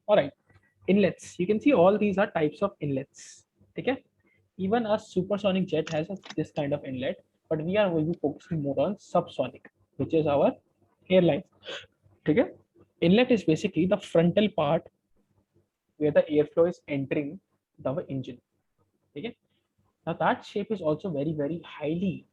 All right, inlets. You can see all these are types of inlets. Okay, even a supersonic jet has this kind of inlet, but we are will be focusing more on subsonic, which is our airline. Okay, inlet is basically the frontal part where the airflow is entering the engine. Okay, now that shape is also very highly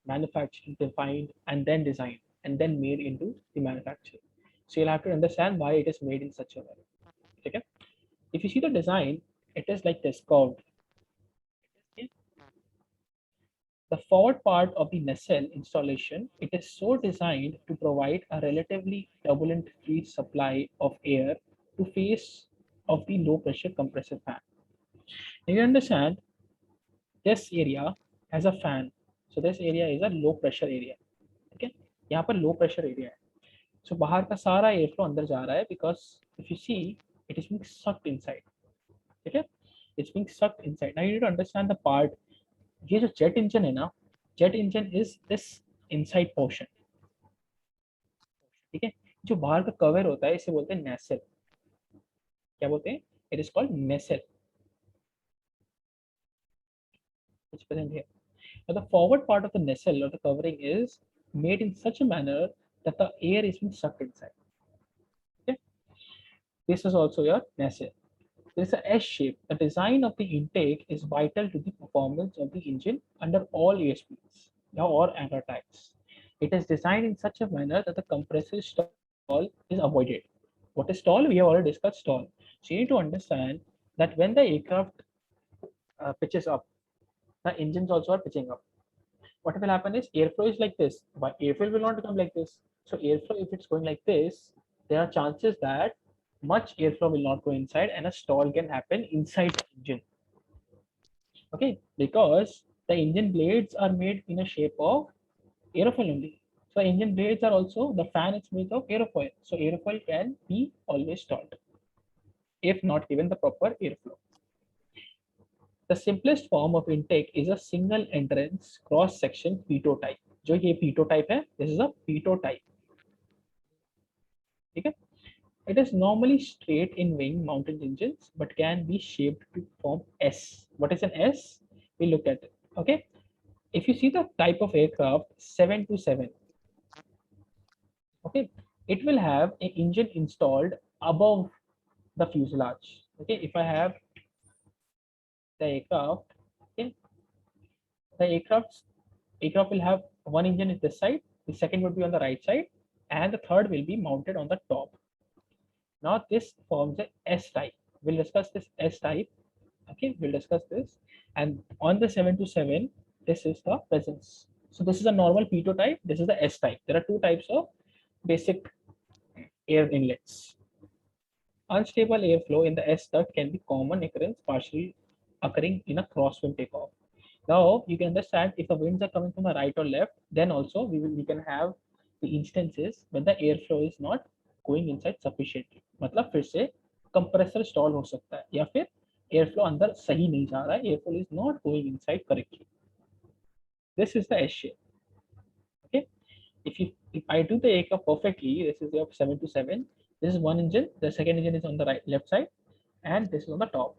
manufactured, defined, and then designed, and then made into the manufacturing. So you'll have to understand why it is made in such a way. Okay, if you see the design, it is like this curved. The forward part of the nacelle installation, it is so designed to provide a relatively turbulent free supply of air to face of the low pressure compressor fan. Now you understand this area has a fan. So this area is a low pressure area. Okay, यहाँ पर low pressure area है. So बाहर का सारा airflow अंदर जा रहा है because if you see it is being sucked inside. Okay, it's being sucked inside. Now you need to understand the part. ये जो jet engine है ना, jet engine is this inside portion. ठीक है, जो बाहर का कवर होता है इसे बोलते हैं nacelle. क्या बोलते हैं? It is called nacelle. It's present here. Now the forward part of the nacelle or the covering is made in such a manner that the air is being sucked inside. Okay, this is also your nacelle. There is a S shape. The design of the intake is vital to the performance of the engine under all airspeeds or air types. It is designed in such a manner that the compressor stall is avoided. What is stall? We have already discussed stall. So you need to understand that when the aircraft pitches up, the engines also are pitching up. What will happen is airflow is like this, but airflow will not become like this. So airflow, if it's going like this, there are chances that much airflow will not go inside and a stall can happen inside the engine. Okay, because the engine blades are made in a shape of aerofoil only. So engine blades are also, the fan is made of aerofoil. So aerofoil can be always stalled if not given the proper airflow. The simplest form of intake is a single entrance cross section pitot type. जो ये pitot type है, this is a pitot type. ठीक है? It is normally straight in wing mounted engines, but can be shaped to form S. What is an S? We look at it. Okay. If you see the type of aircraft 727, okay, it will have an engine installed above the fuselage. Okay, if I have the aircraft, okay, the aircraft will have one engine at this side, the second would be on the right side, and the third will be mounted on the top. Now this forms a S type. We'll discuss this S type. Okay, we'll discuss this. And on the 727, this is the presence. So this is a normal P2 type. This is the S type. There are two types of basic air inlets. Unstable airflow in the S duct can be common occurrence, partially occurring in a crosswind takeoff. Now you can understand if the winds are coming from the right or left, then also we can have the instances when the airflow is not going inside sufficiently. मतलब फिर से compressor stall हो सकता है या फिर airflow अंदर सही नहीं जा रहा है, airflow is not going inside correctly. This is the S shape. Okay, if I do the aircraft perfectly, this is the 727. This is one engine. The second engine is on the right left side, and this is on the top.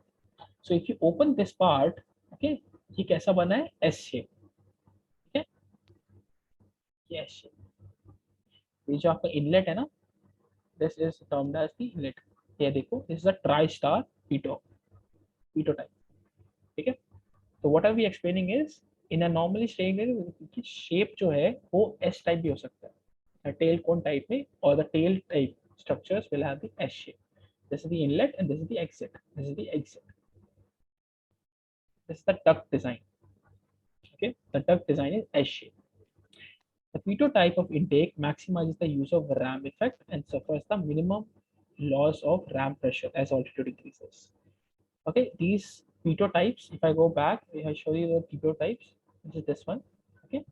So if you open this part, okay, ये कैसा बना है? S shape. Okay, ये S shape. ये जो आपका inlet है ना, this is termed as the inlet. ये देखो, this is a tri-star pitot type. ठीक है? So what are we explaining is in a normally staying की shape जो है वो S type भी हो सकता है. A tail cone type में or the tail type structures will have the S shape. This is the inlet and this is the exit. This is the exit. This is the duct design. Okay, the duct design is S shape. The pitot type of intake maximizes the use of ram effect and suffers the minimum loss of ram pressure as altitude increases. Okay, these pitot types, if I go back, if I show you the pitot types, this is this one, okay,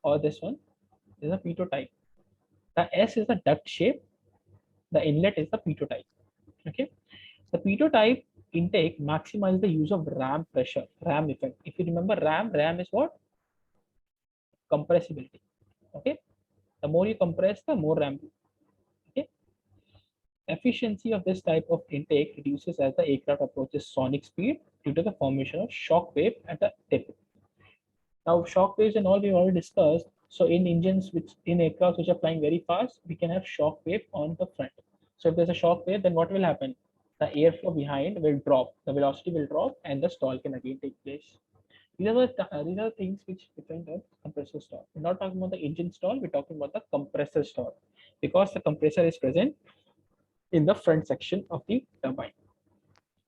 or this one, this is a pitot type. The S is the duct shape, the inlet is the pitot type. Okay, the pitot type intake maximizes the use of ram pressure, ram effect. If you remember ram is what? Compressibility. Okay, the more you compress, the more ram. Okay, efficiency of this type of intake reduces as the aircraft approaches sonic speed due to the formation of shock wave at the tip. Now, shock waves and all we already discussed. So in engines which in aircraft which are flying very fast, we can have shock wave on the front. So if there's a shock wave, then what will happen? The airflow behind will drop, the velocity will drop, and the stall can again take place. These are things which depend on compressor stall. We're not talking about the engine stall, we're talking about the compressor stall, because the compressor is present in the front section of the turbine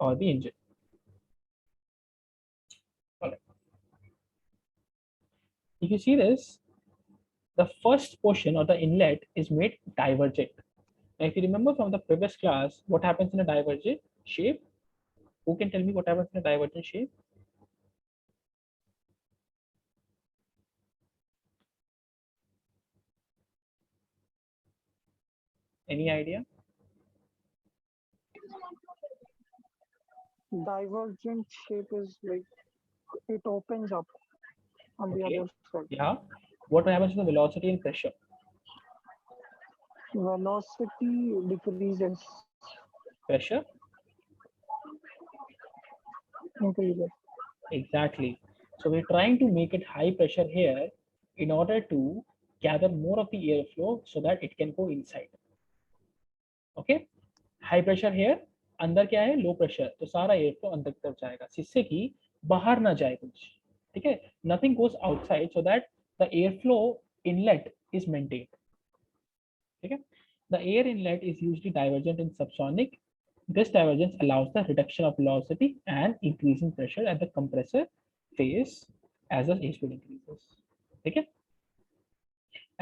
or the engine. All right. If you see this, the first portion or the inlet is made divergent. Now, if you remember from the previous class, what happens in a divergent shape? Who can tell me what happens in a divergent shape? Any idea? Divergent shape is like it opens up on the Okay. other side. Yeah. What happens to the velocity and pressure? Velocity decreases, Pressure? increases. Exactly. So we're trying to make it high pressure here in order to gather more of the airflow so that it can go inside. Okay. High pressure here, अंदर क्या है low pressure, तो सारा air flow अंदर की तरफ जाएगा जिससे कि बाहर ना जाए कुछ. ठीक है, nothing goes outside so that the air flow inlet is maintained. ठीक है, the air inlet is usually divergent in subsonic. This divergence allows the reduction of velocity and increasing pressure at the compressor phase as the airspeed increases. ठीक है,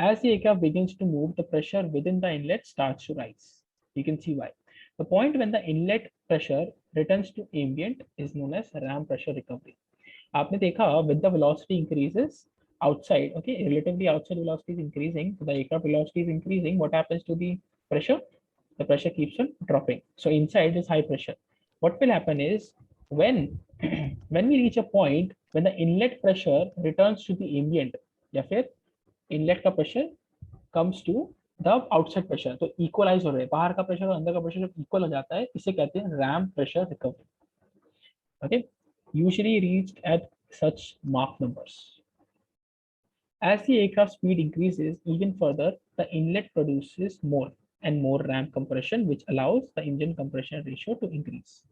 as the aircraft begins to move, the pressure within the inlet starts to rise. You can see why. The point when the inlet pressure returns to ambient is known as ram pressure recovery. आपने देखा with the velocity increases outside, okay, relatively outside velocity is increasing, so the aircraft velocity is increasing. What happens to the pressure? The pressure keeps on dropping. So inside is high pressure. What will happen is when when we reach a point when the inlet pressure returns to the ambient, या फिर inlet का pressure comes to the outside pressure, तो equalise हो रहे हैं, बाहर का pressure और अंदर का प्रेशर जब इक्वल हो जाता है इसे कहते हैं RAM pressure recovery. Okay, usually reached at such mark numbers. As the aircraft speed increases even further, the inlet produces more and more ram compression, which allows the engine compression ratio to increase.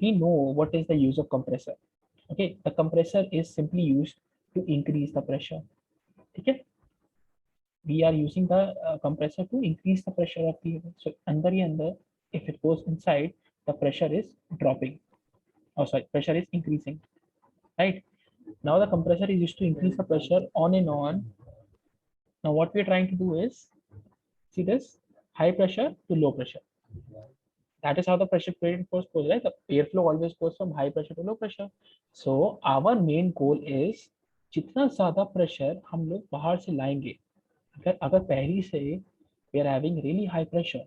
We know what is the use of compressor. Okay, the compressor is simply used to increase the pressure. Okay, we are using the compressor to increase the pressure of the, so under hi under if it goes inside the pressure is dropping, oh sorry, pressure is increasing, right? Now the compressor is used to increase the pressure on and on. Now what we are trying to do is see this high pressure to low pressure. That is how the pressure gradient force goes, right? The airflow always goes from high pressure to low pressure. So our main goal is जितना ज्यादा pressure हम लोग बाहर से लाएंगे, अगर पहली से we are having really high pressure,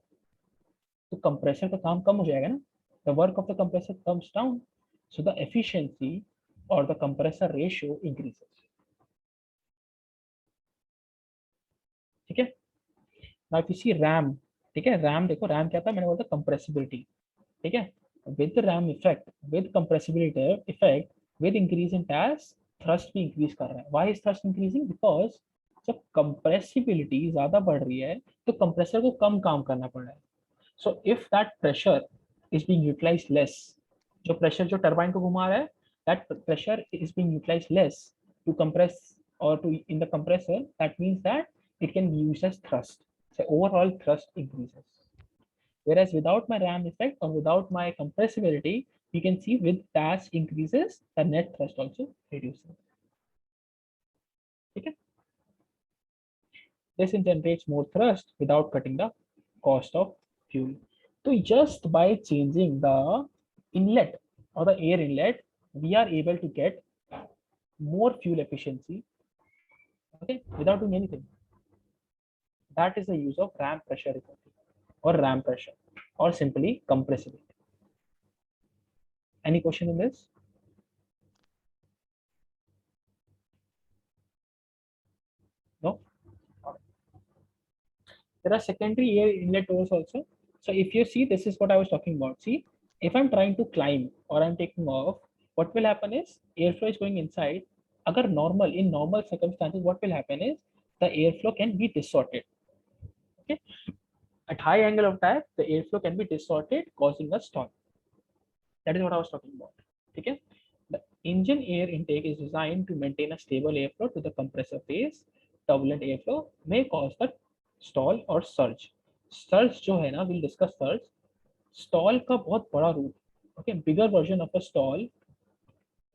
तो कंप्रेसर का काम कम हो जाएगा ना, the work of the compressor comes down, so the efficiency or the compressor ratio increases. ठीक है, now if you see RAM, ठीक है, RAM देखो, RAM क्या था, मैंने बोला था compressibility. ठीक है, with the RAM effect, with compressibility effect, with increase in task, thrust भी increase कर रहा है. Why is thrust increasing? Because जब compressibility ज्यादा बढ़ रही है तो कंप्रेसर को कम काम करना पड़ रहा है. So if that pressure is being utilized less, जो pressure जो turbine को घुमा रहा है, that pressure is being utilized less to compress or to in the compressor, that means that it can be used as thrust. So overall thrust increases. Whereas without my ram effect or without my compressibility, you can see with task increases, the net thrust also reduces. Okay? This generates more thrust without cutting the cost of fuel. So just by changing the inlet or the air inlet, we are able to get more fuel efficiency, okay, without doing anything. That is the use of ram pressure recovery or ram pressure or simply compressibility. Any question in this? No? There are secondary air inlet doors also. So if you see, this is what I was talking about. See, if I'm trying to climb or I'm taking off, what will happen is airflow is going inside. Agar in normal circumstances, what will happen is the airflow can be distorted. Okay, at high angle of attack, the airflow can be distorted, causing a stall. That is what I was talking about. Okay, the engine air intake is designed to maintain a stable airflow to the compressor phase. Turbulent airflow may cause the stall or surge. Surge जो है ना, we'll discuss surge. Stall का बहुत बड़ा रूप. Okay, bigger version of a stall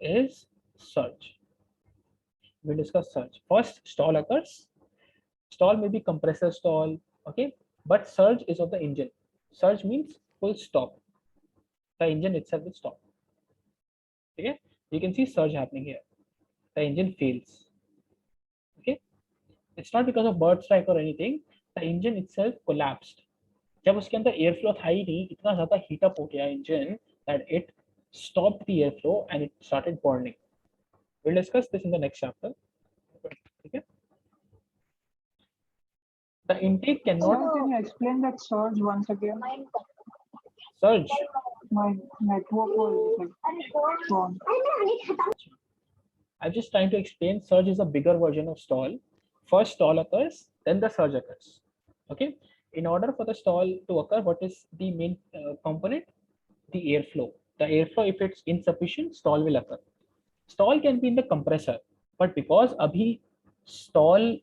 is surge. We'll discuss surge. First, stall occurs. Stall may be compressor stall. Okay, but surge is of the engine. Surge means full stop. The engine itself will stop. Okay, you can see surge happening here. The engine fails. Okay, it's not because of bird strike or anything. The engine itself collapsed. जब उसके अंदर air flow था ही नहीं, इतना ज्यादा heat up हो गया engine that it stopped the airflow and it started burning. We'll discuss this in the next chapter. Okay. The intake cannot. Sir, can you explain that surge once again? Surge. My network was like gone. I'm just trying to explain. Surge is a bigger version of stall. First stall occurs, then the surge occurs. Okay. In order for the stall to occur, what is the main component? The airflow. The airflow, if it's insufficient, stall will occur. Stall can be in the compressor, but because अभी stall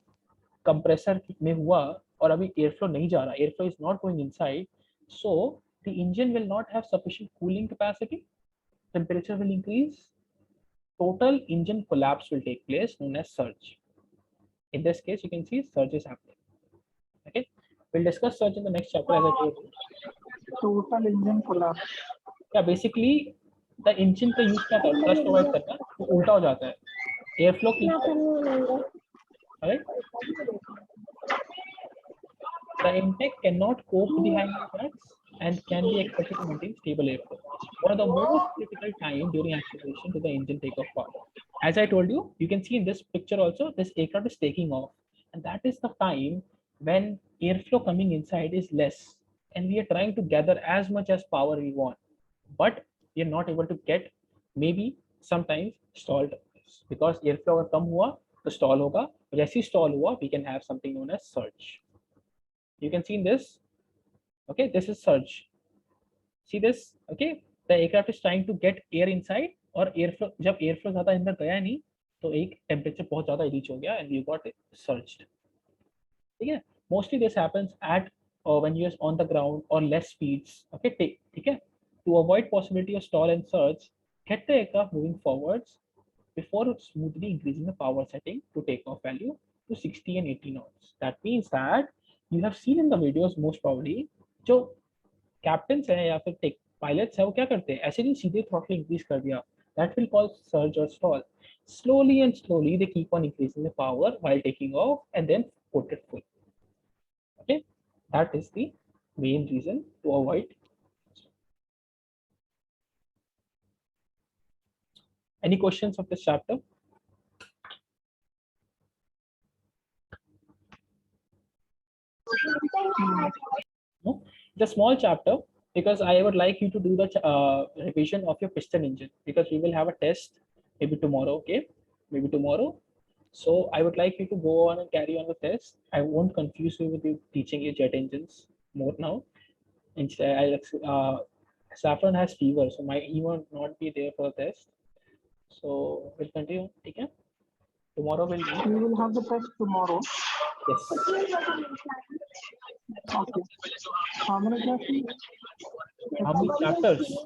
compressor में हुआ और अभी airflow नहीं जा रहा, airflow is not going inside, so the engine will not have sufficient cooling capacity. Temperature will increase. Total engine collapse will take place, known as surge. In this case, you can see surge is happening. Okay, we'll discuss surge in the next chapter as I told you. Total engine collapse. Yeah, basically the engine का use क्या था? Thrust provide करना, वो उल्टा हो जाता है. Airflow की. Alright. The intake cannot cope with the high impacts and can be expected to maintain stable airflow. One of the most critical time during acceleration to the engine takeoff part. As I told you, you can see in this picture also, this aircraft is taking off, and that is the time when airflow coming inside is less, and we are trying to gather as much as power we want, but we are not able to get. Maybe sometimes stalled because airflow अगर कम हुआ तो stall होगा. जैसे stall हुआ, we can have something known as surge. You can see in this. Okay, this is surge. See this. Okay, the aircraft is trying to get air inside और airflow, जब airflow ज़्यादा अंदर गया नहीं तो एक temperature बहुत ज़्यादा reach हो गया and you got surged. ठीक है, mostly this happens at when you are on the ground or less speeds. Okay, ठीक है, to avoid possibility of stall and surge, get the aircraft moving forwards before smoothly increasing the power setting to takeoff value to 60 and 80 knots. That means that you have seen in the videos most probably, जो captains हैं या फिर pilots हैं, वो क्या करते हैं, ऐसे नहीं सीधे throttle increase कर दिया. That will cause surge or stall. Slowly and slowly they keep on increasing the power while taking off and then put it full. Okay, that is the main reason to avoid. Any questions of this chapter? No, it's a small chapter because I would like you to do the revision of your piston engine, because we will have a test maybe tomorrow. Okay, maybe tomorrow. So I would like you to go on and carry on the test. I won't confuse you with you teaching you jet engines more now. Instead, Saffron has fever, so he won't not be there for the test. So we'll continue. Okay. Tomorrow we'll meet. We will have the test tomorrow. Yes. Okay. How many classes? How many chapters?